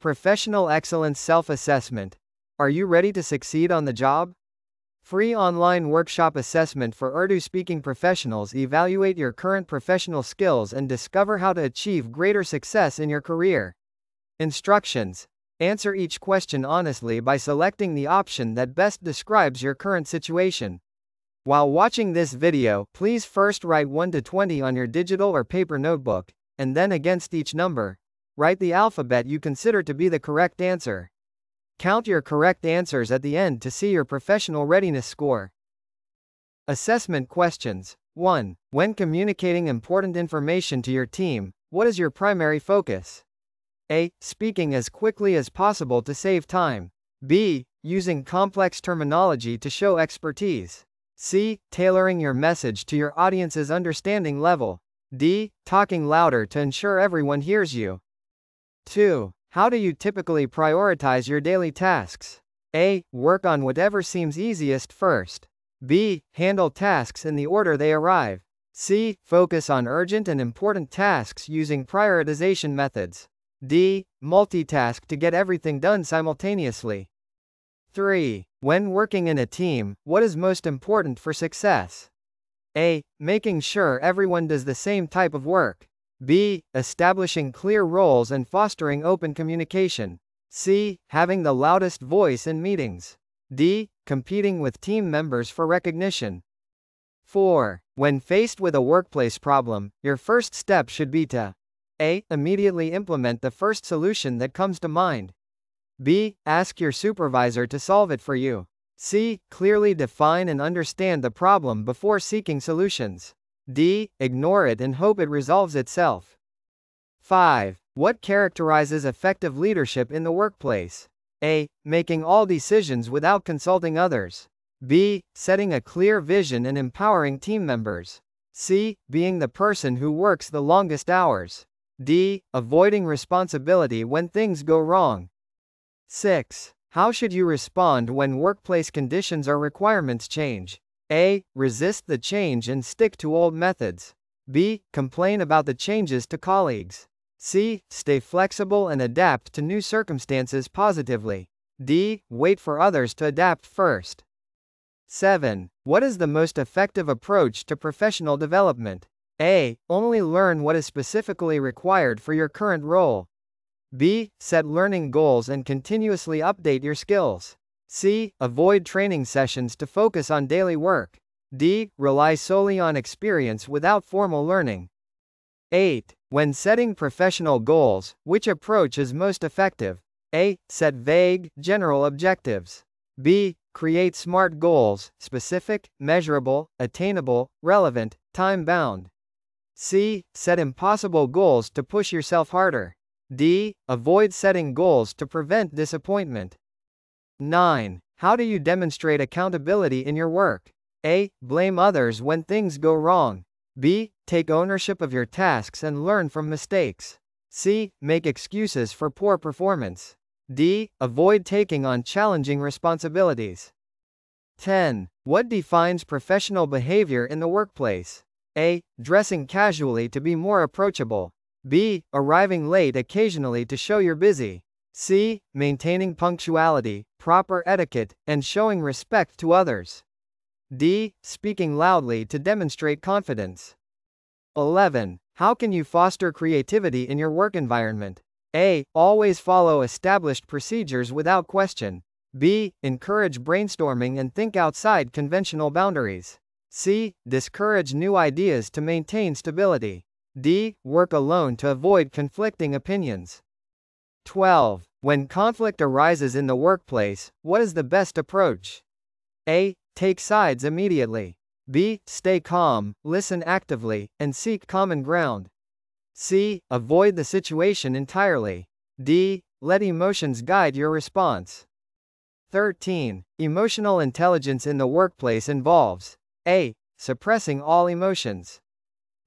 Professional Excellence Self-Assessment. Are you ready to succeed on the job? Free online workshop assessment for Urdu-speaking professionals. Evaluate your current professional skills and discover how to achieve greater success in your career. Instructions. Answer each question honestly by selecting the option that best describes your current situation. While watching this video, please first write 1 to 20 on your digital or paper notebook, and then against each number, write the alphabet you consider to be the correct answer. Count your correct answers at the end to see your professional readiness score. Assessment questions. 1. When communicating important information to your team, what is your primary focus? A. Speaking as quickly as possible to save time. B. Using complex terminology to show expertise. C. Tailoring your message to your audience's understanding level. D. Talking louder to ensure everyone hears you. 2. How do you typically prioritize your daily tasks? A. Work on whatever seems easiest first. B. Handle tasks in the order they arrive. C. Focus on urgent and important tasks using prioritization methods. D. Multitask to get everything done simultaneously. 3. When working in a team, what is most important for success? A. Making sure everyone does the same type of work. B. Establishing clear roles and fostering open communication. C. Having the loudest voice in meetings. D. Competing with team members for recognition. 4. When faced with a workplace problem, your first step should be to A. Immediately implement the first solution that comes to mind. B. Ask your supervisor to solve it for you. C. Clearly define and understand the problem before seeking solutions. D. Ignore it and hope it resolves itself. 5. What characterizes effective leadership in the workplace? A. Making all decisions without consulting others. B. Setting a clear vision and empowering team members. C. Being the person who works the longest hours. D. Avoiding responsibility when things go wrong. 6. How should you respond when workplace conditions or requirements change? A. Resist the change and stick to old methods. B. Complain about the changes to colleagues. C. Stay flexible and adapt to new circumstances positively. D. Wait for others to adapt first. 7. What is the most effective approach to professional development? A. Only learn what is specifically required for your current role. B. Set learning goals and continuously update your skills. C. Avoid training sessions to focus on daily work. D. Rely solely on experience without formal learning. 8. When setting professional goals, which approach is most effective? A. Set vague, general objectives. B. Create SMART goals, specific, measurable, attainable, relevant, time-bound. C. Set impossible goals to push yourself harder. D. Avoid setting goals to prevent disappointment. 9. How do you demonstrate accountability in your work? A. Blame others when things go wrong. B. Take ownership of your tasks and learn from mistakes. C. Make excuses for poor performance. D. Avoid taking on challenging responsibilities. 10. What defines professional behavior in the workplace? A. Dressing casually to be more approachable. B. Arriving late occasionally to show you're busy. C. Maintaining punctuality, proper etiquette, and showing respect to others. D. Speaking loudly to demonstrate confidence. 11. How can you foster creativity in your work environment? A. Always follow established procedures without question. B. Encourage brainstorming and think outside conventional boundaries. C. Discourage new ideas to maintain stability. D. Work alone to avoid conflicting opinions. 12. When conflict arises in the workplace, what is the best approach? A. Take sides immediately. B. Stay calm, listen actively, and seek common ground. C. Avoid the situation entirely. D. Let emotions guide your response. 13. Emotional intelligence in the workplace involves A. Suppressing all emotions.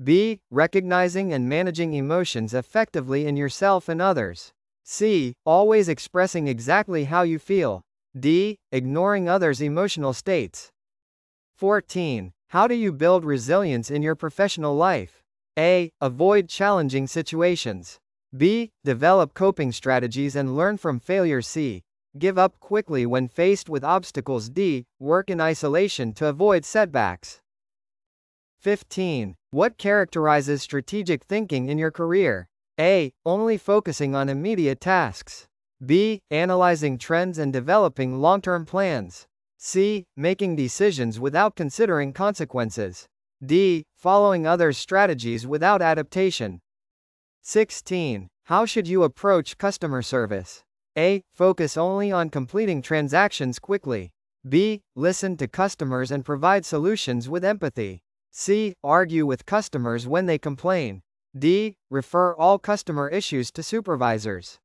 B. Recognizing and managing emotions effectively in yourself and others. C. Always expressing exactly how you feel. D. Ignoring others' emotional states. 14. How do you build resilience in your professional life? A. Avoid challenging situations. B. Develop coping strategies and learn from failure. C. Give up quickly when faced with obstacles. D. Work in isolation to avoid setbacks. 15. What characterizes strategic thinking in your career? A. Only focusing on immediate tasks. B. Analyzing trends and developing long-term plans. C. Making decisions without considering consequences. D. Following others' strategies without adaptation. 16. How should you approach customer service? A. Focus only on completing transactions quickly. B. Listen to customers and provide solutions with empathy. C. Argue with customers when they complain. D. Refer all customer issues to supervisors.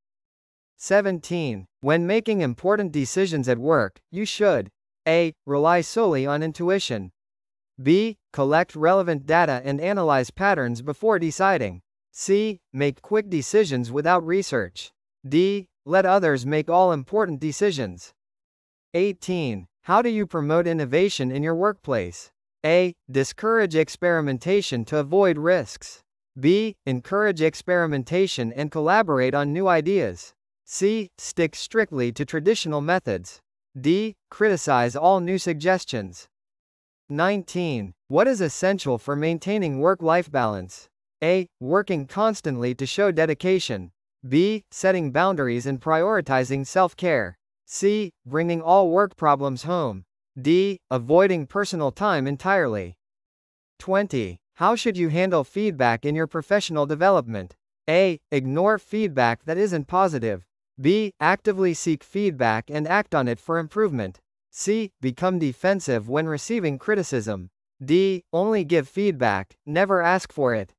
17. When making important decisions at work, you should A. Rely solely on intuition. B. Collect relevant data and analyze patterns before deciding. C. Make quick decisions without research. D. Let others make all important decisions. 18. How do you promote innovation in your workplace? A. Discourage experimentation to avoid risks. B. Encourage experimentation and collaborate on new ideas. C. Stick strictly to traditional methods. D. Criticize all new suggestions. 19. What is essential for maintaining work-life balance? A. Working constantly to show dedication. B. Setting boundaries and prioritizing self-care. C. Bringing all work problems home. D. Avoiding personal time entirely. 20. How should you handle feedback in your professional development? A. Ignore feedback that isn't positive. B. Actively seek feedback and act on it for improvement. C. Become defensive when receiving criticism. D. Only give feedback, never ask for it.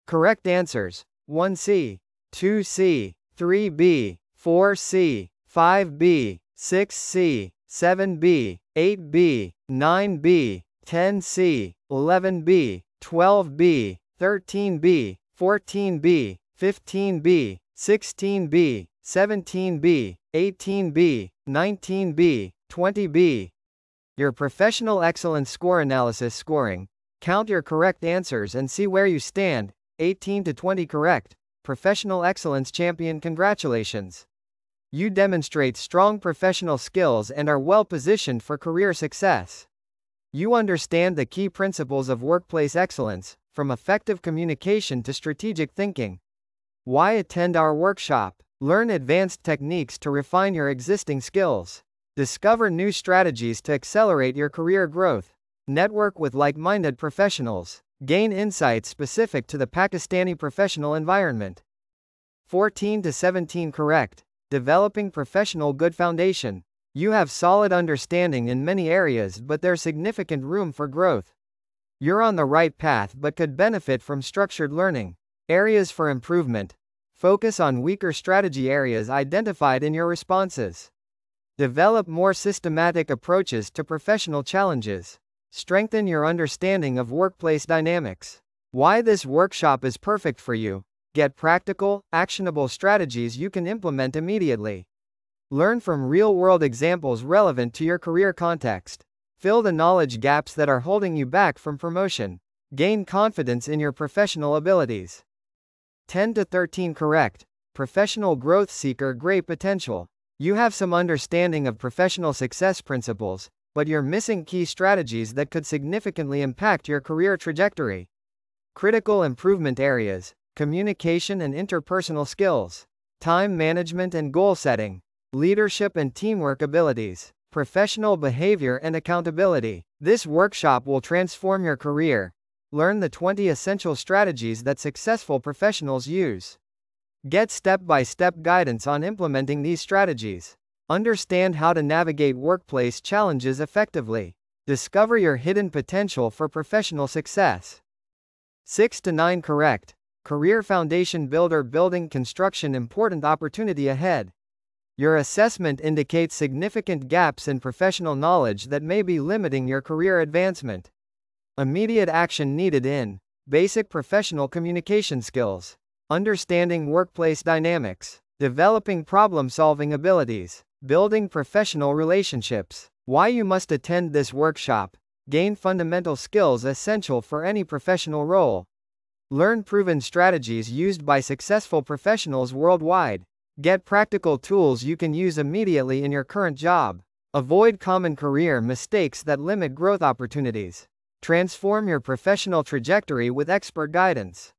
Correct answers: 1C, 2C, 3B, 4C, 5B, 6C, 7B, 8B, 9B, 10C, 11B, 12B, 13B, 14B, 15B, 16B, 17B, 18B, 19B, 20B. Your Professional Excellence Score Analysis scoring. Count your correct answers and see where you stand. 18 to 20 correct. Professional Excellence Champion, congratulations. You demonstrate strong professional skills and are well positioned for career success. You understand the key principles of workplace excellence, from effective communication to strategic thinking. Why attend our workshop? Learn advanced techniques to refine your existing skills. Discover new strategies to accelerate your career growth. Network with like-minded professionals. Gain insights specific to the Pakistani professional environment. 14 to 17 correct. Developing professional good foundation. You have solid understanding in many areas, but there's significant room for growth. You're on the right path but could benefit from structured learning. Areas for improvement. Focus on weaker strategy areas identified in your responses. Develop more systematic approaches to professional challenges. Strengthen your understanding of workplace dynamics. Why this workshop is perfect for you. Get practical, actionable strategies you can implement immediately. Learn from real-world examples relevant to your career context. Fill the knowledge gaps that are holding you back from promotion. Gain confidence in your professional abilities. 10 to 13 correct. Professional growth seeker, great potential. You have some understanding of professional success principles, but you're missing key strategies that could significantly impact your career trajectory. Critical improvement areas: communication and interpersonal skills, time management and goal setting, leadership and teamwork abilities, professional behavior and accountability. This workshop will transform your career. Learn the 20 essential strategies that successful professionals use. Get step-by-step guidance on implementing these strategies. Understand how to navigate workplace challenges effectively. Discover your hidden potential for professional success. 6 to 9 correct. Career foundation builder, building construction, important opportunity ahead. Your assessment indicates significant gaps in professional knowledge that may be limiting your career advancement. Immediate action needed in basic professional communication skills, understanding workplace dynamics, developing problem-solving abilities, building professional relationships. Why you must attend this workshop. Gain fundamental skills essential for any professional role. Learn proven strategies used by successful professionals worldwide. Get practical tools you can use immediately in your current job. Avoid common career mistakes that limit growth opportunities. Transform your professional trajectory with expert guidance.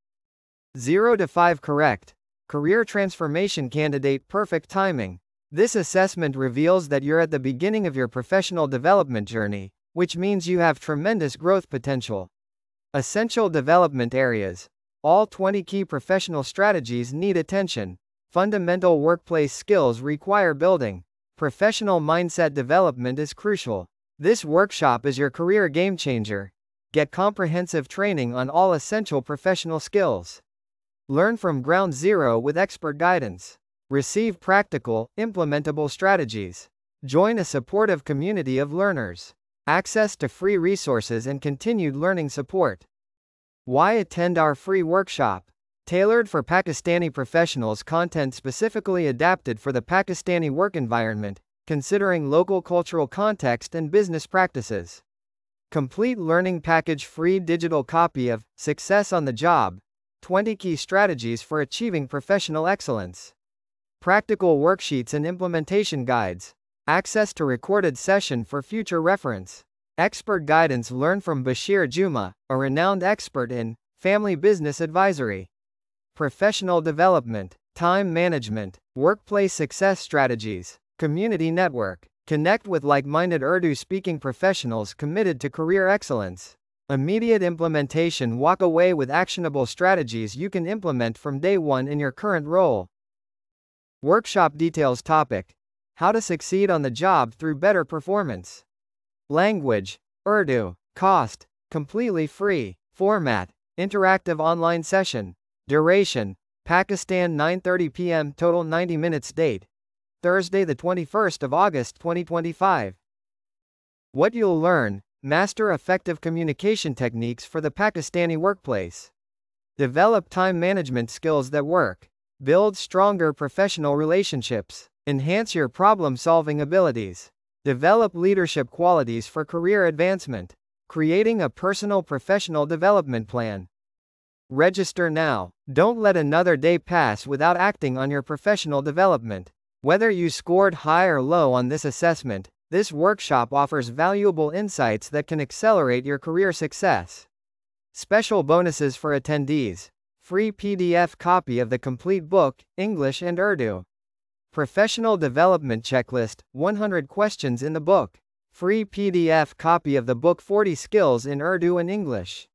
0 to 5 correct. Career transformation candidate perfect timing. This assessment reveals that you're at the beginning of your professional development journey, which means you have tremendous growth potential. Essential development areas. All 20 key professional strategies need attention. Fundamental workplace skills require building. Professional mindset development is crucial. This workshop is your career game changer. Get comprehensive training on all essential professional skills. Learn from ground zero with expert guidance. Receive practical, implementable strategies. Join a supportive community of learners. Access to free resources and continued learning support. Why attend our free workshop? Tailored for Pakistani professionals, content specifically adapted for the Pakistani work environment, considering local cultural context and business practices. Complete learning package, free digital copy of Success on the Job, 20 Key Strategies for Achieving Professional Excellence. Practical worksheets and implementation guides. Access to recorded session for future reference. Expert guidance. Learn from Bashir Juma, a renowned expert in family business advisory. Professional development, time management, workplace success strategies, community network. Connect with like-minded Urdu-speaking professionals committed to career excellence. Immediate implementation. Walk away with actionable strategies you can implement from day one in your current role. Workshop details. Topic: How to succeed on the job through better performance. Language: Urdu. Cost: completely free. Format: interactive online session. Duration: Pakistan, 9:30 p.m. Total 90 minutes. Date: Thursday, the 21st of August 2025. What you'll learn: master effective communication techniques for the Pakistani workplace. Develop time management skills that work. Build stronger professional relationships. Enhance your problem-solving abilities. Develop leadership qualities for career advancement. Creating a personal professional development plan. Register now. Don't let another day pass without acting on your professional development. Whether you scored high or low on this assessment, this workshop offers valuable insights that can accelerate your career success. Special bonuses for attendees. Free PDF copy of the complete book, English and Urdu. Professional development checklist, 100 questions in the book. Free PDF copy of the book, 40 skills in Urdu and English.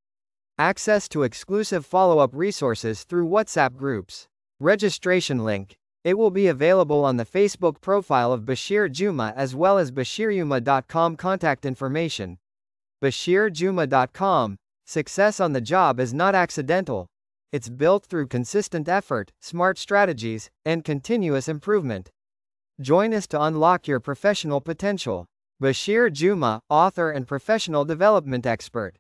Access to exclusive follow-up resources through WhatsApp groups. Registration link. It will be available on the Facebook profile of Bashir Juma as well as bashirjuma.com. Contact information. bashirjuma.com. Success on the job is not accidental. It's built through consistent effort, smart strategies, and continuous improvement. Join us to unlock your professional potential. Bashir Juma, author and professional development expert.